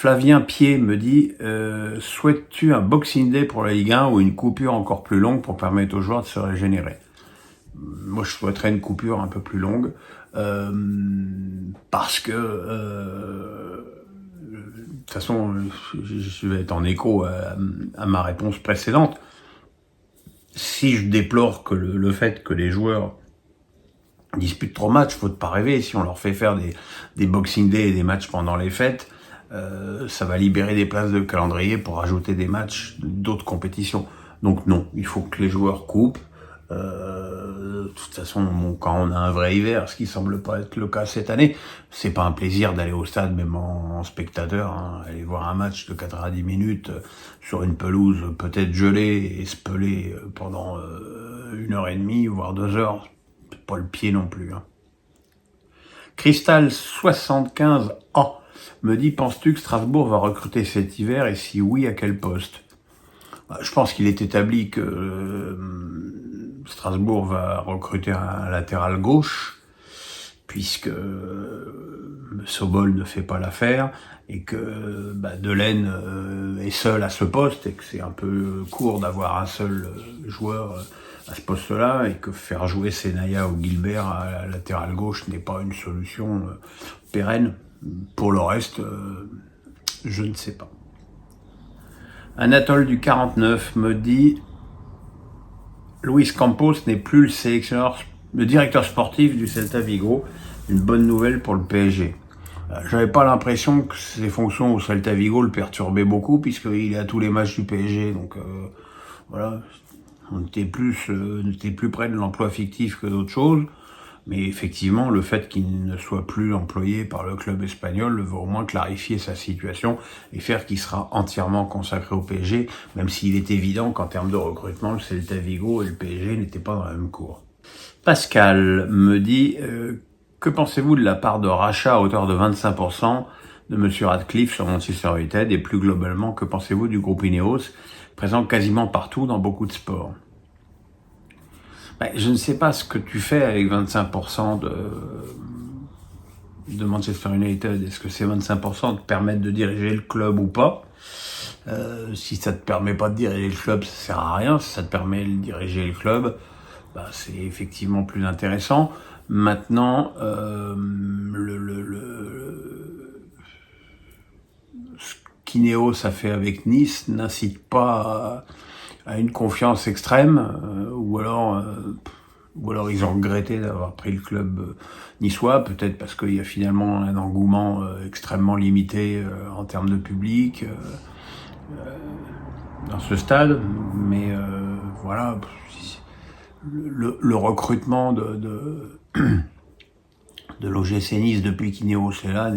Flavien Pied me dit souhaites-tu un Boxing Day pour la Ligue 1 ou une coupure encore plus longue pour permettre aux joueurs de se régénérer? Moi, je souhaiterais une coupure un peu plus longue parce que de toute façon, je vais être en écho à ma réponse précédente. Si je déplore que le fait que les joueurs disputent trop de matchs, faut pas rêver. Si on leur fait faire des Boxing Day et des matchs pendant les fêtes, ça va libérer des places de calendrier pour ajouter des matchs d'autres compétitions. Donc non, il faut que les joueurs coupent. De toute façon, quand on a un vrai hiver, ce qui semble pas être le cas cette année, c'est pas un plaisir d'aller au stade, même en spectateur, hein, aller voir un match de 90 minutes sur une pelouse peut-être gelée et se peler pendant 1h30, voire 2 heures, c'est pas le pied non plus. Hein. Cristal 75A me dit, penses-tu que Strasbourg va recruter cet hiver et si oui, à quel poste? Je pense qu'il est établi que Strasbourg va recruter un latéral gauche, puisque Sobol ne fait pas l'affaire, et que Delaine est seul à ce poste, et que c'est un peu court d'avoir un seul joueur à ce poste-là, et que faire jouer Senaya ou Gilbert à latéral gauche n'est pas une solution pérenne. Pour le reste, je ne sais pas. Anatole du 49 me dit Luis Campos n'est plus le directeur sportif du Celta Vigo. Une bonne nouvelle pour le PSG. J'avais pas l'impression que ses fonctions au Celta Vigo le perturbaient beaucoup puisqu'il est à tous les matchs du PSG. Donc voilà, on était plus près de l'emploi fictif que d'autres choses. Mais effectivement, le fait qu'il ne soit plus employé par le club espagnol va au moins clarifier sa situation et faire qu'il sera entièrement consacré au PSG, même s'il est évident qu'en termes de recrutement, le Celta Vigo et le PSG n'étaient pas dans la même cour. Pascal me dit que pensez-vous de la part de rachat à hauteur de 25% de Monsieur Radcliffe sur Manchester United et plus globalement, que pensez-vous du groupe Ineos, présent quasiment partout dans beaucoup de sports? Je ne sais pas ce que tu fais avec 25% de Manchester United. Est-ce que ces 25% te permettent de diriger le club ou pas? Si ça te permet pas de diriger le club, ça sert à rien. Si ça te permet de diriger le club, c'est effectivement plus intéressant. Maintenant, ce qu'Ineos a fait avec Nice n'incite pas à une confiance extrême, ou alors ils ont regretté d'avoir pris le club niçois, peut-être parce qu'il y a finalement un engouement extrêmement limité en termes de public dans ce stade, mais voilà, le recrutement de l'OGC Nice depuis qu'Ineos est là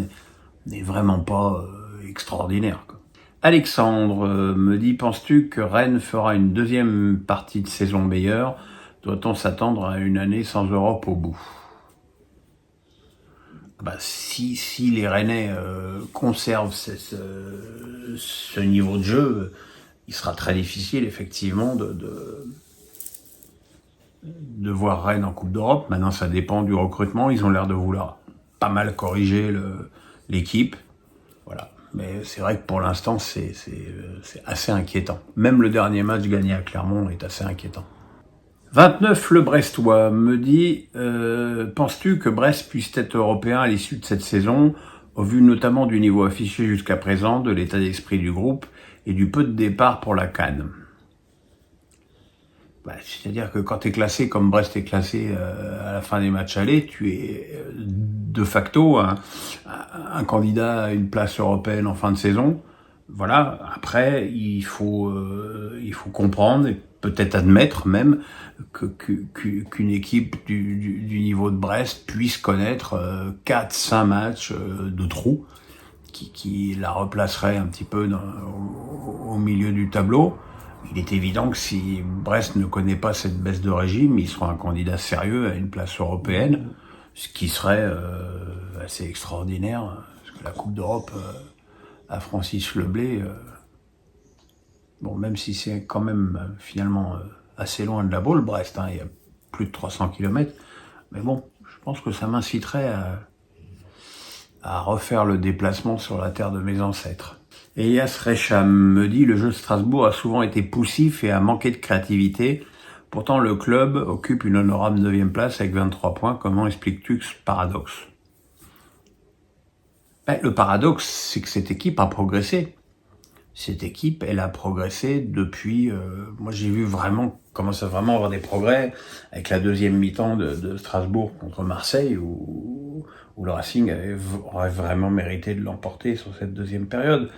n'est vraiment pas extraordinaire, quoi. Alexandre me dit, penses-tu que Rennes fera une deuxième partie de saison meilleure? Doit-on s'attendre à une année sans Europe au bout? Si les Rennais conservent ce niveau de jeu, il sera très difficile effectivement de voir Rennes en Coupe d'Europe. Maintenant, ça dépend du recrutement. Ils ont l'air de vouloir pas mal corriger l'équipe. Voilà. Mais c'est vrai que pour l'instant, c'est assez inquiétant. Même le dernier match gagné à Clermont est assez inquiétant. 29, le Brestois me dit penses-tu que Brest puisse être européen à l'issue de cette saison, au vu notamment du niveau affiché jusqu'à présent, de l'état d'esprit du groupe et du peu de départ pour la CAN? C'est-à-dire que quand tu es classé comme Brest est classé à la fin des matchs allés, tu es de facto un candidat à une place européenne en fin de saison. Voilà. Après, il faut comprendre et peut-être admettre même qu'une équipe du niveau de Brest puisse connaître 4-5 matchs de trous qui la replacerait un petit peu au milieu du tableau. Il est évident que si Brest ne connaît pas cette baisse de régime, il sera un candidat sérieux à une place européenne, ce qui serait assez extraordinaire, parce que la Coupe d'Europe à Francis Leblay, même si c'est quand même finalement assez loin de la Baule, Brest, il y a plus de 300 km, mais bon, je pense que ça m'inciterait à refaire le déplacement sur la terre de mes ancêtres. Elias Recham me dit « Le jeu de Strasbourg a souvent été poussif et a manqué de créativité. Pourtant, le club occupe une honorable 9e place avec 23 points. Comment expliques-tu ce paradoxe ?» Le paradoxe, c'est que cette équipe a progressé. Cette équipe, elle a progressé depuis... moi, j'ai vu commence à vraiment avoir des progrès avec la deuxième mi-temps de Strasbourg contre Marseille, où le Racing aurait vraiment mérité de l'emporter sur cette deuxième période.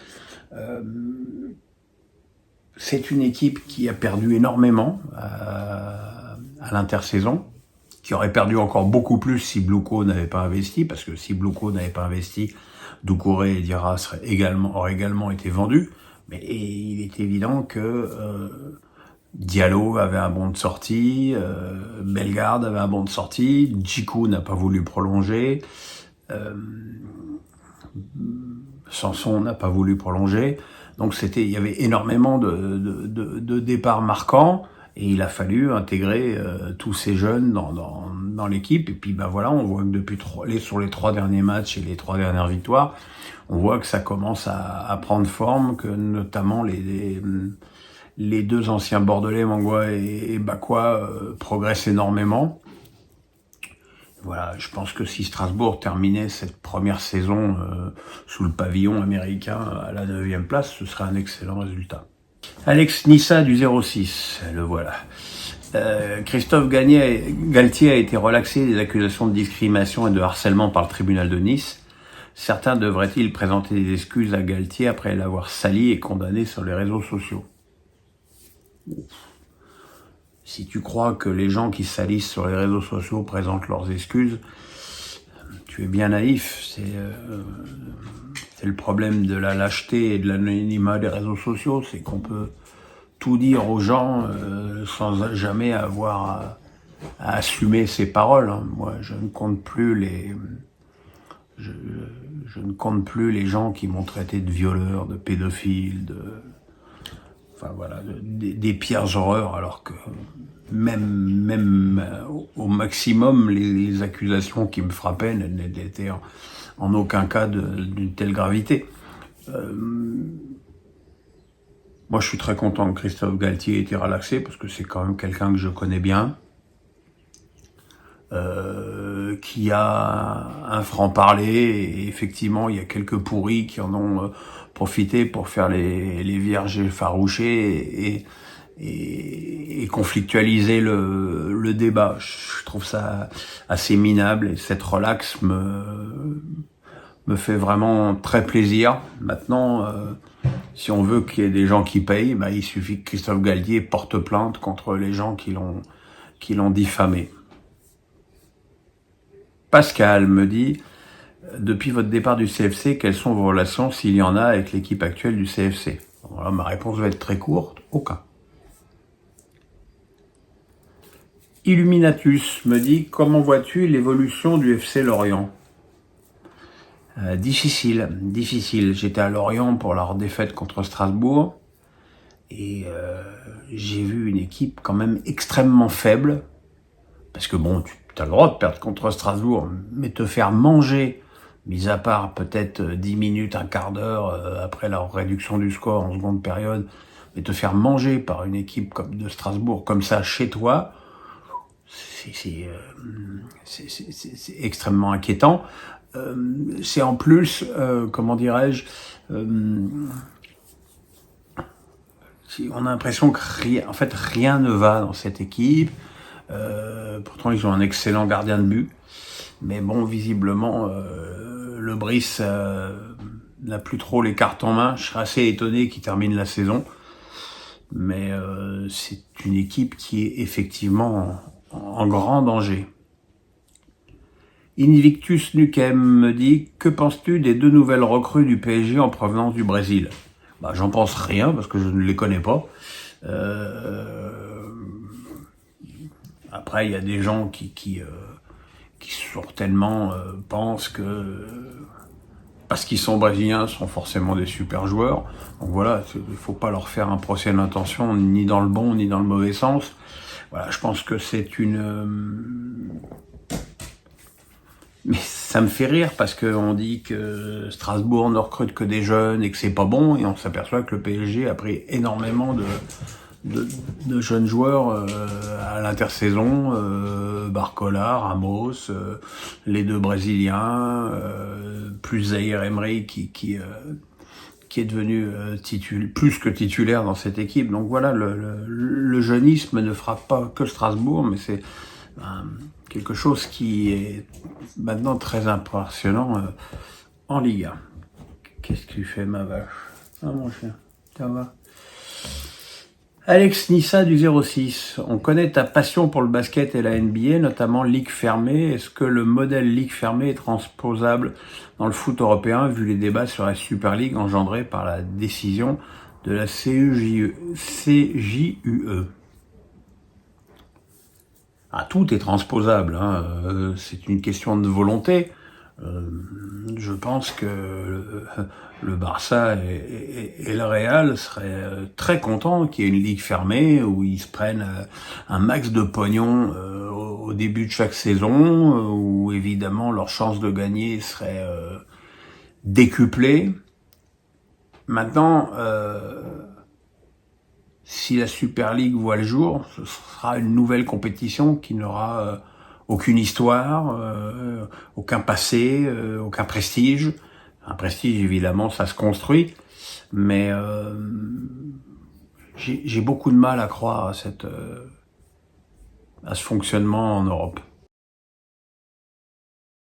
C'est une équipe qui a perdu énormément à l'intersaison, qui aurait perdu encore beaucoup plus si Bluko n'avait pas investi, parce que si Bluko n'avait pas investi, Doucouré et Diarra auraient également été vendus. Mais il est évident que Diallo avait un bon de sortie, Bellegarde avait un bon de sortie, Djikou n'a pas voulu prolonger, Sanson n'a pas voulu prolonger. Donc il y avait énormément de départs marquants et il a fallu intégrer tous ces jeunes dans l'équipe. Et puis voilà, on voit que sur les 3 derniers matchs et les 3 dernières victoires, on voit que ça commence à prendre forme, que notamment les 2 anciens Bordelais, Mangua et Bakwa, progressent énormément. Voilà, je pense que si Strasbourg terminait cette première saison sous le pavillon américain à la 9e place, ce serait un excellent résultat. Alex Nissa du 06, le voilà. Christophe Galtier a été relaxé des accusations de discrimination et de harcèlement par le tribunal de Nice. Certains devraient-ils présenter des excuses à Galtier après l'avoir sali et condamné sur les réseaux sociaux ? Si tu crois que les gens qui salissent sur les réseaux sociaux présentent leurs excuses, tu es bien naïf. C'est le problème de la lâcheté et de l'anonymat des réseaux sociaux, c'est qu'on peut tout dire aux gens sans jamais avoir à assumer ses paroles. Moi, je ne compte plus les gens qui m'ont traité de violeur, de pédophile, des pires horreurs, alors que même au maximum, les accusations qui me frappaient n'étaient en aucun cas d'une telle gravité. Moi, je suis très content que Christophe Galtier ait été relaxé, parce que c'est quand même quelqu'un que je connais bien, qui a un franc-parler, et effectivement, il y a quelques pourris qui en ont profité pour faire les vierges effarouchées et conflictualiser le débat. Je trouve ça assez minable, et cette relaxe me fait vraiment très plaisir. Maintenant, si on veut qu'il y ait des gens qui payent, il suffit que Christophe Galtier porte plainte contre les gens qui l'ont diffamé. Pascal me dit « Depuis votre départ du CFC, quelles sont vos relations, s'il y en a, avec l'équipe actuelle du CFC ?» Voilà, ma réponse va être très courte, aucun. Illuminatus me dit « Comment vois-tu l'évolution du FC Lorient ?» Difficile. J'étais à Lorient pour leur défaite contre Strasbourg et j'ai vu une équipe quand même extrêmement faible, parce que bon, tu as le droit de perdre contre Strasbourg, mais te faire manger, mis à part peut-être 10 minutes, un quart d'heure après la réduction du score en seconde période, mais te faire manger par une équipe comme de Strasbourg comme ça chez toi, c'est extrêmement inquiétant. C'est en plus, comment dirais-je, on a l'impression que rien ne va dans cette équipe. Pourtant, ils ont un excellent gardien de but. Mais bon, visiblement, le Brice n'a plus trop les cartes en main. Je serais assez étonné qu'il termine la saison. Mais c'est une équipe qui est effectivement en grand danger. Invictus Nukem me dit « Que penses-tu des 2 nouvelles recrues du PSG en provenance du Brésil ?» J'en pense rien parce que je ne les connais pas. Après, il y a des gens qui certainement pensent que parce qu'ils sont brésiliens, sont forcément des super joueurs. Donc voilà, il faut pas leur faire un procès d'intention ni dans le bon ni dans le mauvais sens. Voilà, je pense que c'est Mais ça me fait rire parce qu'on dit que Strasbourg ne recrute que des jeunes et que c'est pas bon, et on s'aperçoit que le PSG a pris énormément de jeunes joueurs à l'intersaison, Barcola, Ramos, les deux Brésiliens, plus Zaïre Emery qui est devenu plus que titulaire dans cette équipe. Donc voilà, le jeunisme ne frappe pas que Strasbourg, mais c'est quelque chose qui est maintenant très impressionnant en Ligue 1. Qu'est-ce que tu fais, ma vache? Ah, mon chien, ça va? Alex Nissa du 06, on connaît ta passion pour le basket et la NBA, notamment Ligue fermée. Est-ce que le modèle Ligue fermée est transposable dans le foot européen, vu les débats sur la Super League engendrés par la décision de la CJUE? Ah, tout est transposable, hein. C'est une question de volonté. Je pense que le Barça et le Real seraient très contents qu'il y ait une ligue fermée où ils se prennent un max de pognon au début de chaque saison, où évidemment leur chance de gagner serait décuplée. Maintenant, si la Super League voit le jour, ce sera une nouvelle compétition qui n'aura aucune histoire, aucun passé, aucun prestige. Un prestige, évidemment, ça se construit, mais j'ai beaucoup de mal à croire à ce fonctionnement en Europe.